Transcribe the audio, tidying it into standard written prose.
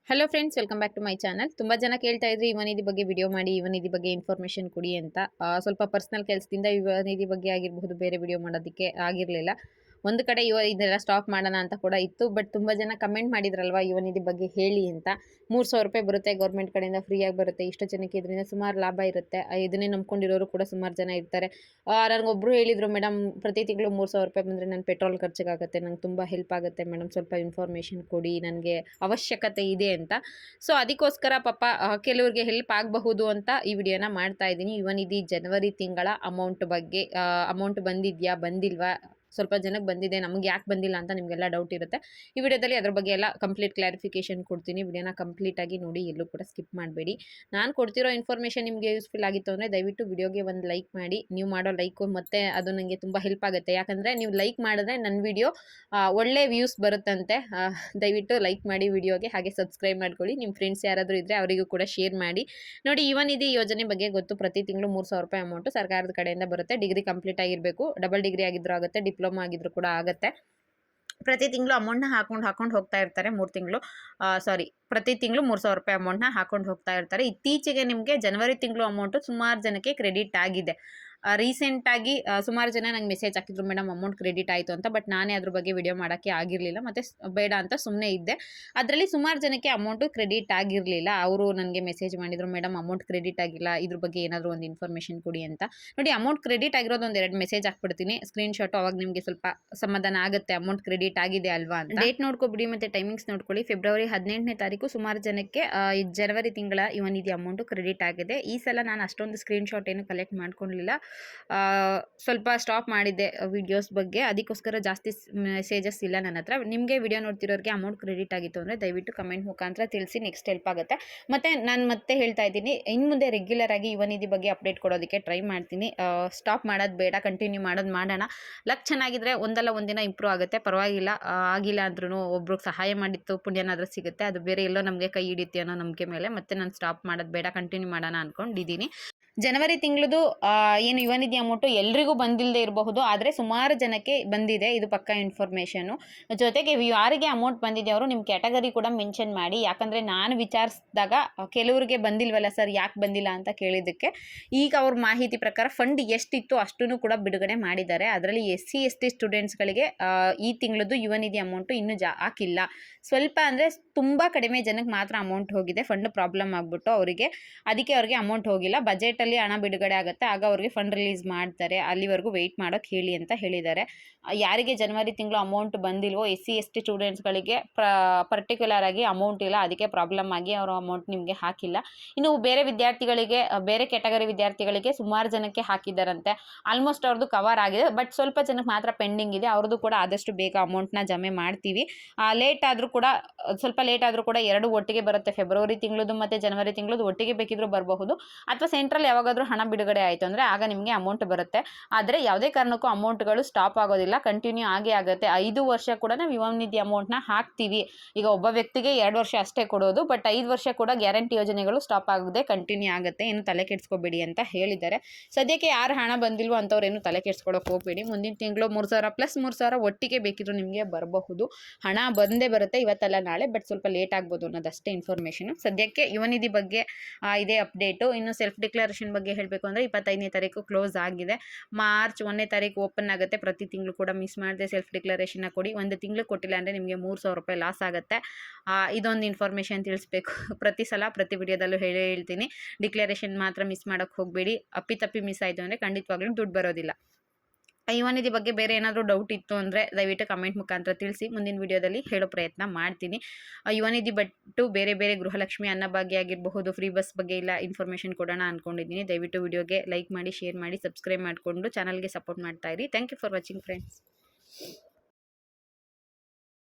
Hello friends, welcome back to my channel. ತುಂಬ ಜನ ಕೇಳ್ತಾ ಇದ್ರಿ ಯುವ ನಿಧಿ ಬಗ್ಗೆ ವಿಡಿಯೋ ಮಾಡಿ, ಯುವ ನಿಧಿ ಬಗ್ಗೆ ಇನ್ಫಾರ್ಮೇಷನ್ ಕೊಡಿ ಅಂತ. ಸ್ವಲ್ಪ ಪರ್ಸನಲ್ ಕೆಲಸದಿಂದ ಯುವ ನಿಧಿ ಬಗ್ಗೆ ಆಗಿರಬಹುದು ಬೇರೆ ವಿಡಿಯೋ ಮಾಡೋದಕ್ಕೆ ಆಗಿರಲಿಲ್ಲ. ಒಂದು ಕಡೆ ಇದೆಲ್ಲ ಸ್ಟಾಪ್ ಮಾಡೋಣ ಅಂತ ಕೂಡ ಇತ್ತು. ಬಟ್ ತುಂಬ ಜನ ಕಮೆಂಟ್ ಮಾಡಿದ್ರಲ್ವಾ ಯುವ ನಿಧಿ ಬಗ್ಗೆ ಹೇಳಿ ಅಂತ. 3,000 ರೂಪಾಯಿ ಬರುತ್ತೆ ಗೌರ್ಮೆಂಟ್ ಕಡೆಯಿಂದ, ಫ್ರೀಯಾಗಿ ಬರುತ್ತೆ. ಇಷ್ಟು ಜನಕ್ಕೆ ಇದರಿಂದ ಸುಮಾರು ಲಾಭ ಇರುತ್ತೆ. ಇದನ್ನೇ ನಂಬ್ಕೊಂಡಿರೋರು ಕೂಡ ಸುಮಾರು ಜನ ಇರ್ತಾರೆ. ನನಗೊಬ್ಬರು ಹೇಳಿದರು, ಮೇಡಮ್ ಪ್ರತಿ ತಿಂಗಳು 3,000 ರೂಪಾಯಿ ಬಂದರೆ ನನ್ನ ಪೆಟ್ರೋಲ್ ಖರ್ಚಿಗಾಗುತ್ತೆ, ನಂಗೆ ತುಂಬ ಹೆಲ್ಪ್ ಆಗುತ್ತೆ ಮೇಡಮ್, ಸ್ವಲ್ಪ ಇನ್ಫಾರ್ಮೇಷನ್ ಕೊಡಿ, ನನಗೆ ಅವಶ್ಯಕತೆ ಇದೆ ಅಂತ. ಸೊ ಅದಕ್ಕೋಸ್ಕರ ಪಾಪ ಕೆಲವ್ರಿಗೆ ಹೆಲ್ಪ್ ಆಗಬಹುದು ಅಂತ ಈ ವಿಡಿಯೋನ ಮಾಡ್ತಾ ಇದ್ದೀನಿ. ಯುವ ನಿಧಿ ಜನವರಿ ತಿಂಗಳ ಅಮೌಂಟ್ ಬಗ್ಗೆ, ಅಮೌಂಟ್ ಬಂದಿದೆಯಾ ಬಂದಿಲ್ವಾ, ಸ್ವಲ್ಪ ಜನಕ್ಕೆ ಬಂದಿದೆ, ನಮಗೆ ಯಾಕೆ ಬಂದಿಲ್ಲ ಅಂತ ನಿಮಗೆಲ್ಲ ಡೌಟ್ ಇರುತ್ತೆ. ಈ ವಿಡಿಯೋದಲ್ಲಿ ಅದ್ರ ಬಗ್ಗೆ ಎಲ್ಲ ಕಂಪ್ಲೀಟ್ ಕ್ಲಾರಿಫಿಕೇಶನ್ ಕೊಡ್ತೀನಿ. ವಿಡಿಯೋನ ಕಂಪ್ಲೀಟಾಗಿ ನೋಡಿ, ಎಲ್ಲೂ ಕೂಡ ಸ್ಕಿಪ್ ಮಾಡಬೇಡಿ. ನಾನು ಕೊಡ್ತಿರೋ ಇನ್ಫಾರ್ಮೇಷನ್ ನಿಮಗೆ ಯೂಸ್ಫುಲ್ ಆಗಿತ್ತು ಅಂದರೆ ದಯವಿಟ್ಟು ವಿಡಿಯೋಗೆ ಒಂದು ಲೈಕ್ ಮಾಡಿ. ನೀವು ಮಾಡೋ ಲೈಕು ಮತ್ತು ಅದು ನನಗೆ ತುಂಬ ಹೆಲ್ಪ್ ಆಗುತ್ತೆ. ಯಾಕಂದರೆ ನೀವು ಲೈಕ್ ಮಾಡಿದ್ರೆ ನನ್ನ ವಿಡಿಯೋ ಒಳ್ಳೆ ವ್ಯೂಸ್ ಬರುತ್ತಂತೆ. ದಯವಿಟ್ಟು ಲೈಕ್ ಮಾಡಿ ವಿಡಿಯೋಗೆ, ಹಾಗೆ ಸಬ್ಸ್ಕ್ರೈಬ್ ಮಾಡ್ಕೊಳ್ಳಿ. ನಿಮ್ಮ ಫ್ರೆಂಡ್ಸ್ ಯಾರಾದರೂ ಇದ್ದರೆ ಅವರಿಗೂ ಕೂಡ ಶೇರ್ ಮಾಡಿ. ನೋಡಿ, ಯುವ ನಿಧಿ ಯೋಜನೆ ಬಗ್ಗೆ ಗೊತ್ತು. ಪ್ರತಿ ತಿಂಗಳು 3,000 ರೂಪಾಯಿ ಅಮೌಂಟು ಸರ್ಕಾರದ ಕಡೆಯಿಂದ ಬರುತ್ತೆ. ಡಿಗ್ರಿ ಕಂಪ್ಲೀಟ್ ಆಗಿರಬೇಕು, ಡಬಲ್ ಡಿಗ್ರಿ ಆಗಿದ್ರೂ ಆಗುತ್ತೆ, ಡಿಪ್ಲೊಮಾ ಆಗಿದ್ರು ಕೂಡ ಆಗುತ್ತೆ. ಪ್ರತಿ ತಿಂಗಳು ಅಮೌಂಟ್ನ ಹಾಕೊಂಡು ಹೋಗ್ತಾ ಇರ್ತಾರೆ. ಪ್ರತಿ ತಿಂಗಳು 3,000 ರೂಪಾಯಿ ಅಮೌಂಟ್ನ ಹಾಕೊಂಡು ಹೋಗ್ತಾ ಇರ್ತಾರೆ. ಇತ್ತೀಚೆಗೆ ನಿಮಗೆ ಜನವರಿ ತಿಂಗಳು ಅಮೌಂಟು ಸುಮಾರು ಜನಕ್ಕೆ ಕ್ರೆಡಿಟ್ ಆಗಿದೆ. ರೀಸೆಂಟಾಗಿ ಸುಮಾರು ಜನ ನಂಗೆ ಮೆಸೇಜ್ ಹಾಕಿದ್ರು, ಮೇಡಮ್ ಅಮೌಂಟ್ ಕ್ರೆಡಿಟ್ ಆಯಿತು ಅಂತ. ಬಟ್ ನಾನೇ ಅದ್ರ ಬಗ್ಗೆ ವಿಡಿಯೋ ಮಾಡೋಕ್ಕೆ ಆಗಿರಲಿಲ್ಲ, ಮತ್ತು ಬೇಡ ಅಂತ ಸುಮ್ಮನೆ ಇದ್ದೆ. ಅದರಲ್ಲಿ ಸುಮಾರು ಜನಕ್ಕೆ ಅಮೌಂಟು ಕ್ರೆಡಿಟ್ ಆಗಿರಲಿಲ್ಲ. ಅವರು ನನಗೆ ಮೆಸೇಜ್ ಮಾಡಿದರು, ಮೇಡಮ್ ಅಮೌಂಟ್ ಕ್ರೆಡಿಟ್ ಆಗಿಲ್ಲ, ಇದ್ರ ಬಗ್ಗೆ ಏನಾದರೂ ಒಂದು ಇನ್ಫಾರ್ಮೇಷನ್ ಕೊಡಿ ಅಂತ. ನೋಡಿ, ಅಮೌಂಟ್ ಕ್ರೆಡಿಟ್ ಆಗಿರೋದು ಒಂದು 2 ಮೆಸೇಜ್ ಹಾಕ್ಬಿಡ್ತೀನಿ, ಸ್ಕ್ರೀನ್ಶಾಟು. ಅವಾಗ ನಿಮಗೆ ಸ್ವಲ್ಪ ಸಮಾಧಾನ ಆಗುತ್ತೆ, ಅಮೌಂಟ್ ಕ್ರೆಡಿಟ್ ಆಗಿದೆ ಅಲ್ವಾ ಅಂತ. ಡೇಟ್ ನೋಡ್ಕೊಬಿಡಿ ಮತ್ತು ಟೈಮಿಂಗ್ಸ್ ನೋಡ್ಕೊಳ್ಳಿ. ಫೆಬ್ರವರಿ 18ನೇ ತಾರೀಕು ಸುಮಾರು ಜನಕ್ಕೆ ಜನವರಿ ತಿಂಗಳ ಯುವ ನಿಧಿ ಅಮೌಂಟು ಕ್ರೆಡಿಟ್ ಆಗಿದೆ. ಈ ಸಲ ನಾನು ಅಷ್ಟೊಂದು ಸ್ಕ್ರೀನ್ಶಾಟ್ ಏನು ಕಲೆಕ್ಟ್ ಮಾಡ್ಕೊಳ್ಳಲಿಲ್ಲ, ಸ್ವಲ್ಪ ಸ್ಟಾಪ್ ಮಾಡಿದ್ದೆ ವಿಡಿಯೋಸ್ ಬಗ್ಗೆ. ಅದಕ್ಕೋಸ್ಕರ ಜಾಸ್ತಿ ಮೆಸೇಜಸ್ ಇಲ್ಲ ನನ್ನ ಹತ್ರ. ನಿಮಗೆ ವಿಡಿಯೋ ನೋಡ್ತಿರೋರಿಗೆ ಅಮೌಂಟ್ ಕ್ರೆಡಿಟ್ ಆಗಿತ್ತು ಅಂದರೆ ದಯವಿಟ್ಟು ಕಮೆಂಟ್ ಮುಖಾಂತರ ತಿಳಿಸಿ, ನೆಕ್ಸ್ಟ್ ಹೆಲ್ಪ್ ಆಗುತ್ತೆ. ಮತ್ತು ನಾನು ಮತ್ತೆ ಹೇಳ್ತಾ ಇದ್ದೀನಿ, ಇನ್ನು ಮುಂದೆ ರೆಗ್ಯುಲರ್ ಆಗಿ ಯುವ ನಿಧಿ ಬಗ್ಗೆ ಅಪ್ಡೇಟ್ ಕೊಡೋದಕ್ಕೆ ಟ್ರೈ ಮಾಡ್ತೀನಿ. ಸ್ಟಾಪ್ ಮಾಡೋದು ಬೇಡ, ಕಂಟಿನ್ಯೂ ಮಾಡೋಣ. ಲಕ್ ಚೆನ್ನಾಗಿದ್ರೆ ಒಂದಲ್ಲ ಒಂದಿನ ಇಂಪ್ರೂವ್ ಆಗುತ್ತೆ, ಪರವಾಗಿಲ್ಲ. ಆಗಿಲ್ಲ ಅಂದ್ರೂ ಒಬ್ರಿಗೆ ಸಹಾಯ ಮಾಡಿತ್ತು ಪುಣ್ಯನಾದರೂ ಸಿಗುತ್ತೆ, ಅದು ಬೇರೆ ಎಲ್ಲೋ ನಮಗೆ ಕೈ ಹಿಡಿಯುತ್ತೆ ಅನ್ನೋ ನಂಬಿಕೆ ಮೇಲೆ ಮತ್ತೆ ನಾನು ಸ್ಟಾಪ್ ಮಾಡೋದು ಬೇಡ, ಕಂಟಿನ್ಯೂ ಮಾಡೋಣ ಅಂದ್ಕೊಂಡಿದ್ದೀನಿ. ಜನವರಿ ತಿಂಗಳದು ಏನು ಯುವ ನಿಧಿ ಅಮೌಂಟು ಎಲ್ರಿಗೂ ಬಂದಿಲ್ಲದೆ ಇರಬಹುದು, ಆದರೆ ಸುಮಾರು ಜನಕ್ಕೆ ಬಂದಿದೆ, ಇದು ಪಕ್ಕಾ ಇನ್ಫಾರ್ಮೇಷನು. ಜೊತೆಗೆ ಯಾರಿಗೆ ಅಮೌಂಟ್ ಬಂದಿದೆ ಅವರು ನಿಮ್ಮ ಕ್ಯಾಟಗರಿ ಕೂಡ ಮೆನ್ಷನ್ ಮಾಡಿ. ಯಾಕಂದರೆ ನಾನು ವಿಚಾರಿಸಿದಾಗ ಕೆಲವರಿಗೆ ಬಂದಿಲ್ವಲ್ಲ ಸರ್, ಯಾಕೆ ಬಂದಿಲ್ಲ ಅಂತ ಕೇಳಿದ್ದಕ್ಕೆ ಈಗ ಅವ್ರ ಮಾಹಿತಿ ಪ್ರಕಾರ ಫಂಡ್ ಎಷ್ಟಿತ್ತು ಅಷ್ಟನ್ನು ಕೂಡ ಬಿಡುಗಡೆ ಮಾಡಿದ್ದಾರೆ. ಅದರಲ್ಲಿ SC/ST ಸ್ಟೂಡೆಂಟ್ಸ್ಗಳಿಗೆ ಈ ತಿಂಗಳದ್ದು ಯುವ ನಿಧಿ ಅಮೌಂಟು ಇನ್ನೂ ಹಾಕಿಲ್ಲ. ಸ್ವಲ್ಪ ಅಂದರೆ ತುಂಬ ಕಡಿಮೆ ಜನಕ್ಕೆ ಮಾತ್ರ ಅಮೌಂಟ್ ಹೋಗಿದೆ, ಫಂಡ್ ಪ್ರಾಬ್ಲಮ್ ಆಗಿಬಿಟ್ಟು ಅದಕ್ಕೆ ಅವ್ರಿಗೆ ಅಮೌಂಟ್ ಹೋಗಿಲ್ಲ. ಬಜೆಟಲ್ಲಿ ಹಣ ಬಿಡುಗಡೆ ಆಗುತ್ತೆ, ಆಗ ಅವ್ರಿಗೆ ಫಂಡ್ ರಿಲೀಸ್ ಮಾಡ್ತಾರೆ. ಅಲ್ಲಿವರೆಗೂ ವೆಯ್ಟ್ ಮಾಡೋಕ್ಕೆ ಹೇಳಿ ಅಂತ ಹೇಳಿದ್ದಾರೆ. ಯಾರಿಗೆ ಜನವರಿ ತಿಂಗಳು ಅಮೌಂಟ್ ಬಂದಿಲ್ವೋ SC/ST ಸ್ಟೂಡೆಂಟ್ಸ್ಗಳಿಗೆ ಪರ್ಟಿಕ್ಯುಲರ್ ಆಗಿ ಅಮೌಂಟ್ ಇಲ್ಲ, ಅದಕ್ಕೆ ಪ್ರಾಬ್ಲಮ್ ಆಗಿ ಅವರು ಅಮೌಂಟ್ ನಿಮಗೆ ಹಾಕಿಲ್ಲ. ಇನ್ನು ಬೇರೆ ವಿದ್ಯಾರ್ಥಿಗಳಿಗೆ, ಬೇರೆ ಕ್ಯಾಟಗರಿ ವಿದ್ಯಾರ್ಥಿಗಳಿಗೆ ಸುಮಾರು ಜನಕ್ಕೆ ಹಾಕಿದ್ದಾರಂತೆ. ಆಲ್ಮೋಸ್ಟ್ ಅವ್ರದ್ದು ಕವರ್ ಆಗಿದೆ, ಬಟ್ ಸ್ವಲ್ಪ ಜನಕ್ಕೆ ಮಾತ್ರ ಪೆಂಡಿಂಗ್ ಇದೆ. ಅವ್ರದ್ದು ಕೂಡ ಆದಷ್ಟು ಬೇಗ ಅಮೌಂಟ್ನ ಜಮೆ ಮಾಡ್ತೀವಿ. ಸ್ವಲ್ಪ ಲೇಟ್ ಆದರೂ ಕೂಡ ಎರಡು ಒಟ್ಟಿಗೆ ಬರುತ್ತೆ. ಫೆಬ್ರವರಿ ತಿಂಗಳದು ಮತ್ತು ಜನವರಿ ತಿಂಗಳದು ಒಟ್ಟಿಗೆ ಬೇಕಿದ್ರೂ ಬರಬಹುದು, ಅಥವಾ ಸೆಂಟ್ರಲ್ ಯಾವಾಗಾದರೂ ಹಣ ಬಿಡುಗಡೆ ಆಯಿತು ಅಂದರೆ ಆಗ ನಿಮಗೆ ಅಮೌಂಟ್ ಬರುತ್ತೆ. ಆದರೆ ಯಾವುದೇ ಕಾರಣಕ್ಕೂ ಅಮೌಂಟ್ಗಳು ಸ್ಟಾಪ್ ಆಗೋದಿಲ್ಲ, ಕಂಟಿನ್ಯೂ ಆಗೇ ಆಗುತ್ತೆ. 5 ವರ್ಷ ಕೂಡ ನಾವು ಯುವ ನಿಧಿ ಅಮೌಂಟ್ನ ಹಾಕ್ತೀವಿ. ಈಗ ಒಬ್ಬ ವ್ಯಕ್ತಿಗೆ 2 ವರ್ಷ ಅಷ್ಟೇ ಕೊಡೋದು, ಬಟ್ 5 ವರ್ಷ ಕೂಡ ಗ್ಯಾರಂಟಿ ಯೋಜನೆಗಳು ಸ್ಟಾಪ್ ಆಗದೆ ಕಂಟಿನ್ಯೂ ಆಗುತ್ತೆ. ಏನು ತಲೆ ಕೆಡಿಸ್ಕೋಬೇಡಿ ಅಂತ ಹೇಳಿದ್ದಾರೆ. ಸದ್ಯಕ್ಕೆ ಯಾರು ಹಣ ಬಂದಿಲ್ವೋ ಅಂಥವ್ರೇನು ತಲೆ ಕೆಡಿಸ್ಕೊಳ್ಳೋಕೆ ಹೋಗಬೇಡಿ. ಮುಂದಿನ ತಿಂಗಳು 3,000 ಪ್ಲಸ್ 3,000 ಒಟ್ಟಿಗೆ ಬೇಕಿದ್ರು ನಿಮಗೆ ಬರಬಹುದು. ಹಣ ಬಂದೇ ಬರುತ್ತೆ, ಇವತ್ತಲ್ಲ ನಾಳೆ, ಬಟ್ ಸ್ವಲ್ಪ ಲೇಟ್ ಆಗ್ಬೋದು ಅನ್ನೋದಷ್ಟೇ ಇನ್ಫಾರ್ಮೇಷನು. ಸದ್ಯಕ್ಕೆ ಯುವ ನಿಧಿ ಬಗ್ಗೆ ಇದೇ ಅಪ್ಡೇಟು. ಇನ್ನು ಸೆಲ್ಫ್ ಡಿಕ್ಲರೇಷನ್ ಬಗ್ಗೆ ಹೇಳಬೇಕು ಅಂದರೆ 25ನೇ ತಾರೀಕು ಕ್ಲೋಸ್ ಆಗಿದೆ. ಮಾರ್ಚ್ 1ನೇ ತಾರೀಕು ಓಪನ್ ಆಗುತ್ತೆ. ಪ್ರತಿ ತಿಂಗಳು ಕೂಡ ಮಿಸ್ ಮಾಡದೆ ಸೆಲ್ಫ್ ಡಿಕ್ಲರೇಷನ್ನ ಕೊಡಿ. ಒಂದು ತಿಂಗಳು ಕೊಟ್ಟಿಲ್ಲ ಅಂದರೆ ನಿಮಗೆ 3,000 ರೂಪಾಯಿ ಲಾಸ್ ಆಗುತ್ತೆ. ಇದೊಂದು ಇನ್ಫಾರ್ಮೇಷನ್ ತಿಳಿಸ್ಬೇಕು. ಪ್ರತಿ ಸಲ ಪ್ರತಿ ವಿಡಿಯೋದಲ್ಲೂ ಹೇಳ್ತೀನಿ, ಡಿಕ್ಲರೇಷನ್ ಮಾತ್ರ ಮಿಸ್ ಮಾಡೋಕ್ಕೆ ಹೋಗಬೇಡಿ. ಅಪ್ಪಿತಪ್ಪಿ ಮಿಸ್ ಆಯಿತು ಅಂದರೆ ಖಂಡಿತವಾಗ್ಲೂ ದುಡ್ಡು ಬರೋದಿಲ್ಲ. ಯುವ ನಿಧಿ ಬಗ್ಗೆ ಬೇರೆ ಏನಾದರೂ ಡೌಟ್ ಇತ್ತು ಅಂದರೆ ದಯವಿಟ್ಟು ಕಮೆಂಟ್ ಮುಖಾಂತರ ತಿಳಿಸಿ, ಮುಂದಿನ ವಿಡಿಯೋದಲ್ಲಿ ಹೇಳೋ ಪ್ರಯತ್ನ ಮಾಡ್ತೀನಿ. ಯುವ ನಿಧಿ ಬಿಟ್ಟು ಬೇರೆ ಗೃಹಲಕ್ಷ್ಮಿ, ಅನ್ನಭಾಗ್ಯ ಆಗಿರಬಹುದು, ಫ್ರೀ ಬಸ್ ಬಗ್ಗೆ ಎಲ್ಲ ಇನ್ಫಾರ್ಮೇಷನ್ ಕೊಡೋಣ ಅಂದ್ಕೊಂಡಿದ್ದೀನಿ. ದಯವಿಟ್ಟು ವಿಡಿಯೋಗೆ ಲೈಕ್ ಮಾಡಿ, ಶೇರ್ ಮಾಡಿ, ಸಬ್ಸ್ಕ್ರೈಬ್ ಮಾಡಿಕೊಂಡು ಚಾನಲ್ಗೆ ಸಪೋರ್ಟ್ ಮಾಡ್ತಾ ಇರಿ. Thank you for watching friends.